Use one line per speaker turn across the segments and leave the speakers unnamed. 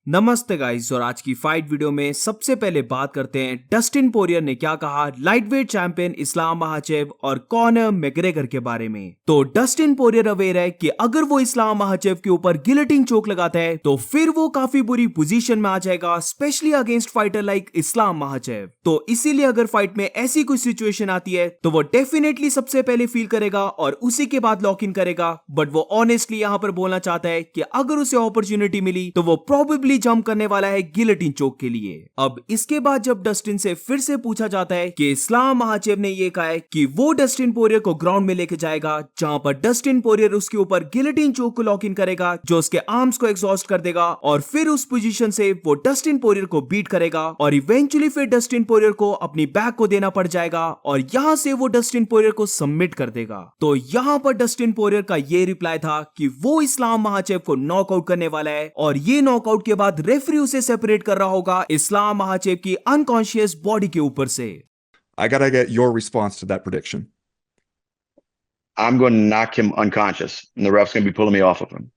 नमस्ते गाइस, और आज की फाइट वीडियो में सबसे पहले बात करते हैं डस्टिन पोरियर ने क्या कहा लाइटवेट चैंपियन इस्लाम महाचेव और कॉनर मैग्रेगर के बारे में। तो डस्टिन पोरियर अवेयर है कि अगर वो इस्लाम महाचेव के ऊपर गिलेटिन चोक लगाता है तो फिर वो काफी बुरी पोजीशन में आ जाएगा, स्पेशली अगेंस्ट फाइटर लाइक इस्लाम महाचेव। तो इसीलिए अगर फाइट में ऐसी कोई सिचुएशन आती है तो वो डेफिनेटली सबसे पहले फील करेगा और उसी के बाद लॉक इन करेगा। बट वो ऑनेस्टली यहाँ पर बोलना चाहता है कि अगर उसे अपॉर्चुनिटी मिली तो वो प्रोबेबली जंप करने वाला है गिलेटिन चोक के लिए। अब इसके बाद जब डस्टिन से फिर से पूछा जाता है कि इस्लाम महाचेव ने ये कहा है कि वो डस्टिन पोरियर को ग्राउंड में लेके जाएगा, जहां पर डस्टिन पोरियर उसके ऊपर गिलेटिन चोक को लॉक इन करेगा जो उसके आर्म्स को एग्जॉस्ट कर देगा, और फिर उस पोजीशन से वो डस्टिन पोरियर को बीट करेगा और इवेंचुअली फिर डस्टिन पोरियर को अपनी बैक को देना पड़ जाएगा और यहां से वो डस्टिन पोरियर को सबमिट कर देगा। तो यहां पर डस्टिन पोरियर का ये रिप्लाई था कि वो इस्लाम महाचेव को नॉकआउट करने वाला है, और ये नॉकआउट के बाद रेफरी उसे सेपरेट कर रहा होगा इस्लाम महाचेव की अनकॉन्शियस बॉडी के ऊपर से।
I gotta get your response to that prediction.
I'm going to knock him unconscious, and the ref's going to be pulling me off of him.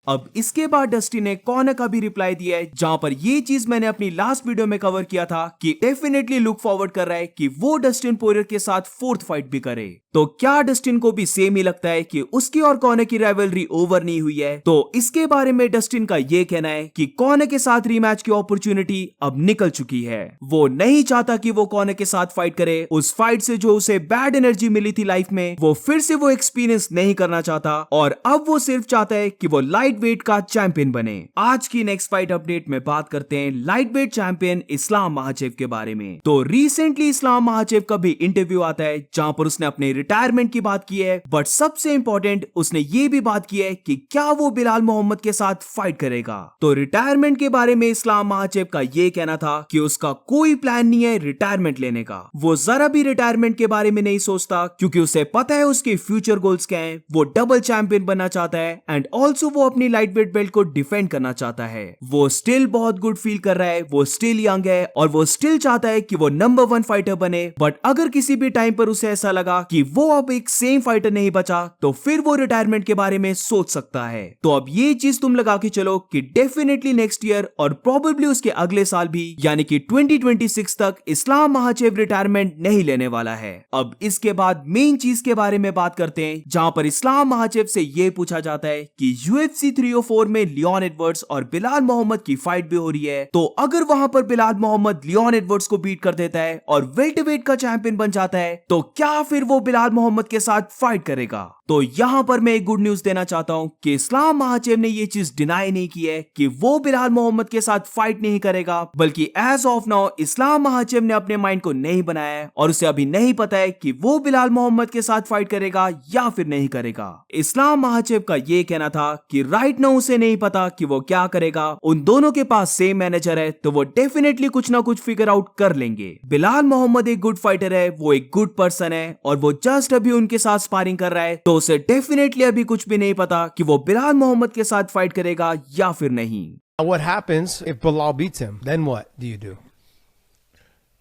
अब इसके बाद डस्टिन ने कॉनर का भी रिप्लाई दिया है, जहां पर ये चीज मैंने अपनी लास्ट वीडियो में कवर किया था कि डेफिनेटली लुक फॉरवर्ड कर रहा है कि वो डस्टिन पोरियर के साथ फोर्थ फाइट भी करे। तो क्या डस्टिन को भी सेम ही लगता है कि उसकी और कॉनर की राइवलरी ओवर नहीं हुई है? तो इसके बारे में डस्टिन का ये कहना है कि कॉनर के साथ रीमैच की अपॉर्चुनिटी अब निकल चुकी है। वो नहीं चाहता कि वो कॉनर के साथ फाइट करे। उस फाइट से जो उसे बैड एनर्जी मिली थी लाइफ में, वो फिर से वो एक्सपीरियंस नहीं करना चाहता, और अब वो सिर्फ चाहता है कि वो लाइट वेट का चैंपियन बने। आज की नेक्स्ट फाइट अपडेट में बात करते हैं लाइट वेट चैंपियन इस्लाम महाचेव के बारे में। तो रिसेंटली इस्लाम महाचेव का भी इंटरव्यू आता है जहां पर उसने अपने रिटायरमेंट की बात की है, बट सबसे इंपॉर्टेंट उसने ये भी बात की है कि क्या वो बिलाल मोहम्मद के साथ फाइट करेगा। तो रिटायरमेंट के बारे में इस्लाम महाचेव का ये कहना था कि उसका कोई प्लान नहीं है रिटायरमेंट लेने का। वो जरा भी रिटायरमेंट के बारे में नहीं सोचता, क्योंकि उसे पता है उसके फ्यूचर गोल्स क्या हैं। वो डबल चैंपियन बनना चाहता है एंड ऑल्सो वो अपनी लाइट वेट बेल्ट को डिफेंड करना चाहता है। वो स्टिल बहुत गुड फील कर रहा है, वो स्टिल यंग है और वो स्टिल चाहता है कि वो नंबर 1 फाइटर बने। बट अगर किसी भी टाइम पर उसे ऐसा लगा कि वो अब एक सेम फाइटर नहीं बचा तो फिर वो रिटायरमेंट के बारे में सोच सकता है। तो अब ये चीज तुम लगा के चलो कि डेफिनेटली नेक्स्ट ईयर और प्रोबेबली उसके अगले साल भी, यानी कि 2026 तक इस्लाम महाचेव रिटायरमेंट नहीं लेने वाला है। अब इसके बाद मेन चीज के बारे में बात करते हैं, जहां पर इस्लाम महाचेव से ये पूछा जाता है कि UFC 304 में लियोन एडवर्ड्स और बिलाल मोहम्मद की फाइट भी हो रही है, तो अगर वहां पर बिलाल मोहम्मद लियोन एडवर्ड्स को बीट कर देता है और वेल्टरवेट का चैंपियन बन जाता है, तो क्या फिर वो बिलाल मोहम्मद के साथ फाइट करेगा? तो यहां पर मैं एक गुड न्यूज देना चाहता हूं कि इस्लाम महाचेव ने ये चीज डिनाई नहीं की है कि वो बिलाल मोहम्मद के साथ फाइट नहीं करेगा, बल्कि as of now Islam Makhachev ने अपने माइंड को नहीं बनाया है और उसे अभी नहीं पता है कि वो बिलाल मोहम्मद के साथ फाइट करेगा या फिर नहीं करेगा। इस्लाम महाचेव का ये कहना था कि राइट नाउ उसे नहीं पता कि वो क्या करेगा। उन दोनों के पास सेम मैनेजर है, तो वो डेफिनेटली कुछ ना कुछ फिगर आउट कर लेंगे। बिलाल मोहम्मद एक गुड फाइटर है, वो एक गुड पर्सन है और वो जस्ट अभी उनके साथ स्पारिंग कर रहा है, तो उसे डेफिनेटली अभी कुछ भी नहीं पता कि वो बिलाल मोहम्मद के साथ फाइट करेगा या फिर नहीं।
What happens if Bilal beats him? Then what do you do?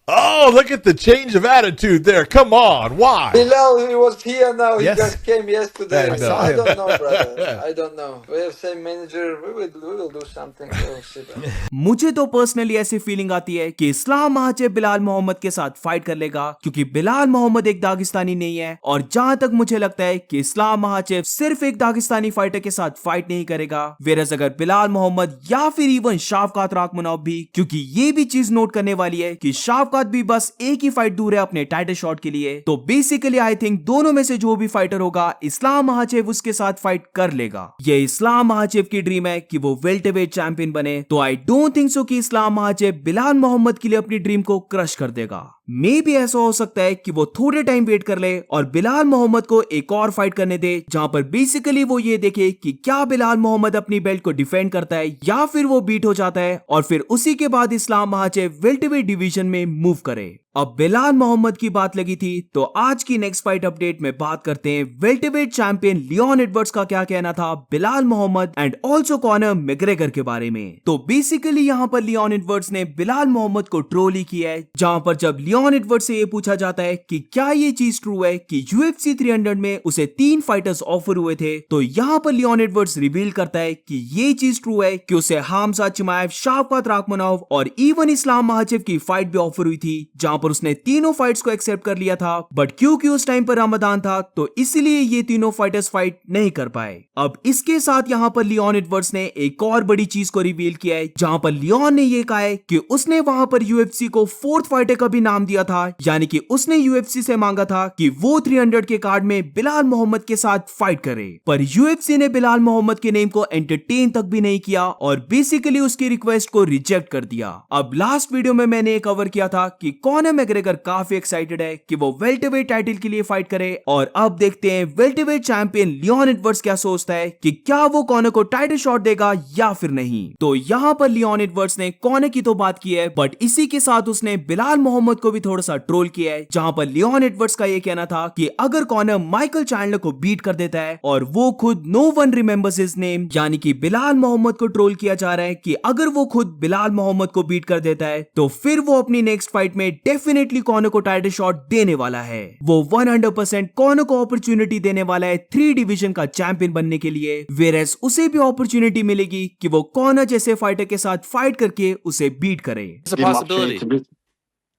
Oh, look at the change of attitude there. Come on, why?
Bilal, he was here now. He
Yes.
just came yesterday.
I saw
I
him.
don't know, brother. I don't know. We have same manager. We will do something. We'll see, brother.
मुझे तो personally ऐसी feeling आती है कि इस्लाम महाचेव बिलाल मोहम्मद के साथ fight कर लेगा, क्योंकि बिलाल मोहम्मद एक दागिस्तानी नहीं है, और जहां तक मुझे लगता है कि इस्लाम महाचेव सिर्फ एक दागिस्तानी फाइटर के साथ फाइट नहीं करेगा। वेरस अगर बिलाल मोहम्मद या फिर इवन शाफकात राखमनोव भी, क्योंकि ये भी चीज नोट करने वाली है कि शाफकात भी बस एक ही फाइट दूर है अपने टाइटल शॉट के लिए। तो बेसिकली आई थिंक दोनों में से जो भी फाइटर होगा इस्लाम महाचेव उसके साथ फाइट कर लेगा। ये इस्लाम महाचेव की ड्रीम है कि वो वेल्टरवेट चैंपियन बने, तो आई डोंट थिंक सो कि इस्लाम महाचेव बिलाल मोहम्मद के लिए अपनी ड्रीम को क्रश कर देगा। मे भी ऐसा हो सकता है कि वो थोड़े टाइम वेट कर ले और बिलाल मोहम्मद को एक और फाइट करने दे, जहां पर बेसिकली वो ये देखे कि क्या बिलाल मोहम्मद अपनी बेल्ट को डिफेंड करता है या फिर वो बीट हो जाता है, और फिर उसी के बाद इस्लाम महाचेव वेल्टरवेट डिवीजन में मूव करे। अब बिलाल मोहम्मद की बात लगी थी तो आज की नेक्स्ट फाइट अपडेट में बात करते हैं वेल्टरवेट चैंपियन लियोन एडवर्ड्स का क्या कहना था Belal Muhammad and also Conor McGregor के बारे में। तो बेसिकली यहाँ पर लियोन एडवर्ड्स ने बिलाल मोहम्मद को ट्रोल ही किया है, जहां पर जब लियोन एडवर्ड्स से ये पूछा जाता है कि क्या ये चीज ट्रू है कि UFC 300 में उसे 3 फाइटर्स ऑफर हुए थे, तो यहाँ पर लियोन एडवर्ड्स रिवील करता है कि ये चीज ट्रू है कि उसे हमजा चिमाएव, शाफकात राखमनोव और इवन इस्लाम महाचिव की फाइट भी ऑफर हुई थी, जहां पर उसने तीनों फाइट्स को एक्सेप्ट कर लिया था, बट क्योंकि उस टाइम पर रमजान था तो इसलिए ये तीनों फाइटर्स फाइट नहीं कर पाए। अब इसके साथ यहाँ पर लियोन एडवर्ड्स ने एक और बड़ी चीज को रिवील किया है, जहां पर लियोन ने ये कहा है कि उसने वहां पर UFC को 4th फाइटर का भी नाम दिया था, यानी कि उसने UFC से मांगा था कि वो 300 के कार्ड में बिलाल मोहम्मद के साथ फाइट करे, पर UFC ने बिलाल मोहम्मद के नेम को एंटरटेन तक भी नहीं किया और बेसिकली उसकी रिक्वेस्ट को रिजेक्ट कर दिया। अब लास्ट वीडियो में मैंने ये कवर किया था कि कॉनर मैग्रेगर काफी एक्साइटेड है कि वो वेल्टरवेट टाइटल के लिए फाइट करे, और अब देखते हैं वेल्टरवेट चैंपियन लियोन एडवर्ड्स क्या सोचता है कि क्या वो कॉनर को टाइटल शॉट देगा या फिर नहीं। तो यहाँ पर लियोन एडवर्ड्स ने कॉनर की तो बात की है, बट इसी के साथ उसने बिलाल मोहम्मद को भी थोड़ा सा ट्रोल किया है, जहां पर लियोन एडवर्ड्स का ये कहना था कि अगर कॉनर माइकल चैंडलर को बीट कर देता है और वो खुद no one remembers his name, यानी कि बिलाल मोहम्मद को ट्रोल किया जा रहा है कि अगर वो खुद बिलाल मोहम्मद को बीट कर देता है तो फिर वो अपनी नेक्स्ट फाइट में डेफिनेटली कॉनर को टाइटल शॉट देने वाला है। वो 100% कॉनर को अपॉर्चुनिटी देने वाला है 3 डिवीजन का चैंपियन बनने के लिए, वेयरएज उसे भी अपॉर्चुनिटी मिलेगी कि वो कॉनर जैसे फाइटर के साथ फाइट करके उसे बीट करे।
It's a
Give him
possibility.
opportunity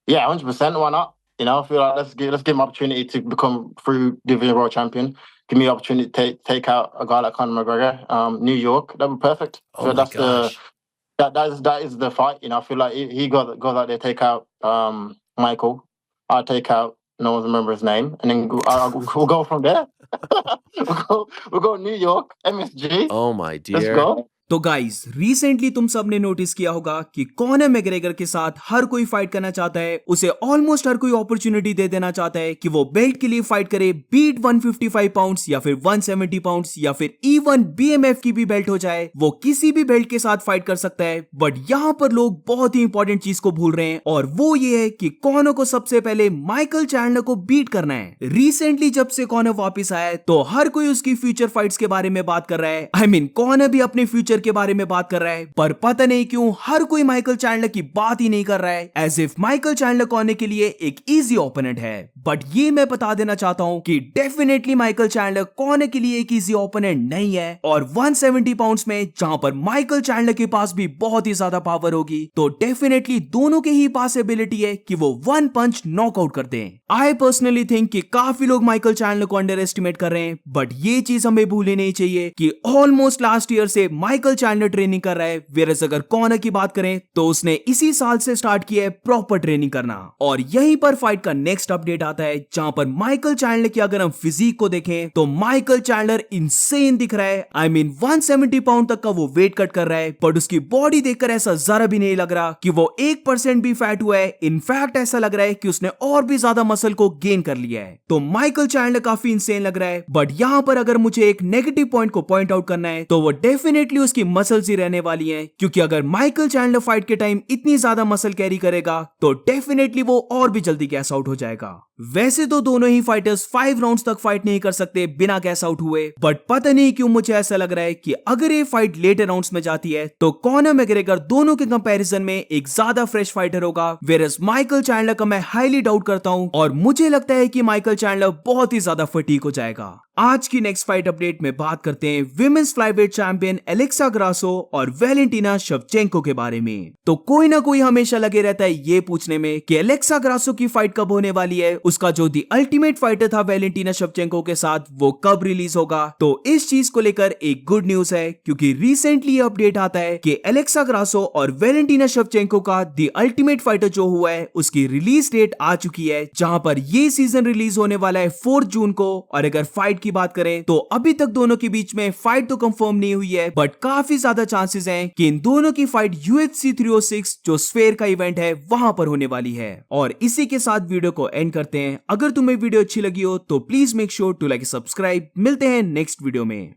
Yeah, 100%. Why not? You know, I feel like let's give him opportunity to become through division world champion. Give me opportunity to take out a guy like Conor McGregor. New York, that'd be perfect.
Oh
So
my
that's
gosh.
that is the fight. You know, I feel like he goes out there, take out Michael. I'll take out no one remember his name, and then we'll go from there. we'll go New York, MSG.
Oh my
Let's
dear.
go.
तो guys recently तुम सबने notice किया होगा कि Connor McGregor के साथ हर कोई fight करना चाहता है, उसे ऑलमोस्ट हर कोई अपॉर्चुनिटी दे देना चाहता है कि वो बेल्ट के लिए फाइट करे, बीट 155 पाउंड्स या फिर 170 पाउंड्स या फिर इवन BMF की भी बेल्ट हो जाए, वो किसी भी बेल्ट के साथ फाइट कर सकता है। बट यहाँ पर लोग बहुत ही इंपॉर्टेंट चीज को भूल रहे हैं, और वो ये है कि कॉनर को सबसे पहले माइकल चैंडलर को बीट करना है। रिसेंटली जब से कॉनर वापस आया है तो हर कोई उसकी फ्यूचर फाइट्स के बारे में बात कर रहा है। I mean, कॉनर भी अपने फ्यूचर के बारे में बात कर रहा है, पर पता नहीं क्यों हर कोई माइकल चैंडलर की बात ही नहीं कर रहा है, as if Michael Chandler Conor के लिए एक इजी ओपोनेंट है। बट ये मैं बता देना चाहता हूं कि डेफिनेटली माइकल चैंडलर कॉनर के लिए एक इजी ओपोनेंट नहीं है, और 170 पाउंड्स में जहां पर माइकल चैंडलर के पास भी बहुत ही ज्यादा पावर होगी, तो डेफिनेटली दोनों के ही पॉसिबिलिटी है कि वो 1 पंच नॉकआउट कर दें। आई पर्सनली थिंक कि काफी लोग माइकल चैंडलर को अंडर एस्टिमेट कर रहे हैं, बट ये चीज हमें भूलनी नहीं चाहिए कि ऑलमोस्ट लास्ट ईयर से माइकल चैंडलर ट्रेनिंग कर रहा है, वेरस अगर कॉनर की बात करें तो उसने इसी साल से स्टार्ट किया है प्रॉपर ट्रेनिंग करना। और यहीं पर फाइट का नेक्स्ट अपडेट आता है, जहां पर माइकल चैंडलर की अगर हम फिजिक को देखें तो माइकल चैंडलर इंसेन दिख रहा है। I mean 170 पाउंड तक का वो वेट कट कर रहा है, बट उसकी बॉडी देखकर ऐसा जरा भी नहीं लग रहा कि वो 1% भी फैट हुआ है। इनफैक्ट ऐसा लग रहा है कि उसने और भी ज्यादा मसल को गेन कर लिया है। तो माइकल चैंडलर काफी इंसेन लग रहा है, बट यहां पर अगर मुझे एक नेगेटिव पॉइंट को पॉइंट आउट करना है तो वो डेफिनेटली उसकी मसल्स ही रहने वाली हैं, क्योंकि अगर माइकल चैंडलर फाइट के टाइम इतनी ज्यादा मसल कैरी करेगा तो डेफिनेटली वो और भी जल्दी गैस आउट हो जाएगा। वैसे तो दोनों ही फाइटर्स 5 राउंड्स तक फाइट नहीं कर सकते बिना गैस आउट हुए, बट पता नहीं क्यों मुझे ऐसा लग रहा है कि अगर ये फाइट लेटर राउंड्स में जाती है तो कॉनर मैग्रेगर दोनों के कंपैरिजन में एक ज्यादा फ्रेश फाइटर होगा, वेयरएज माइकल चैंडलर का मैं हाईली डाउट करता हूं, और मुझे लगता है कि माइकल चैंडलर बहुत ही ज्यादा फटीक हो जाएगा। आज की नेक्स्ट फाइट अपडेट में बात करते हैं women's flyweight champion Alexa Grasso और वैलेंटिना शेवचेंको के बारे में। तो कोई ना कोई हमेशा लगे रहता है ये पूछने में कि एलेक्सा ग्रासो की फाइट कब होने वाली है, उसका जो दी अल्टीमेट फाइटर था वैलेंटिना शेवचेंको के साथ वो कब रिलीज होगा। तो इस चीज को लेकर एक गुड न्यूज है, क्योंकि रिसेंटली ये अपडेट आता है कि एलेक्सा ग्रासो और वैलेंटिना शेवचेंको का दी अल्टीमेट फाइटर जो हुआ है उसकी रिलीज डेट आ चुकी है, जहां पर ये सीजन रिलीज होने वाला है 4 जून को। और अगर फाइट की बात करें तो अभी तक दोनों के बीच में फाइट तो कंफर्म नहीं हुई है, बट काफी ज्यादा चांसेस हैं कि इन दोनों की फाइट UFC 306 जो स्फेयर का इवेंट है वहां पर होने वाली है। और इसी के साथ वीडियो को एंड करते हैं। अगर तुम्हें वीडियो अच्छी लगी हो तो please make sure to like subscribe. मिलते हैं नेक्स्ट वीडियो में।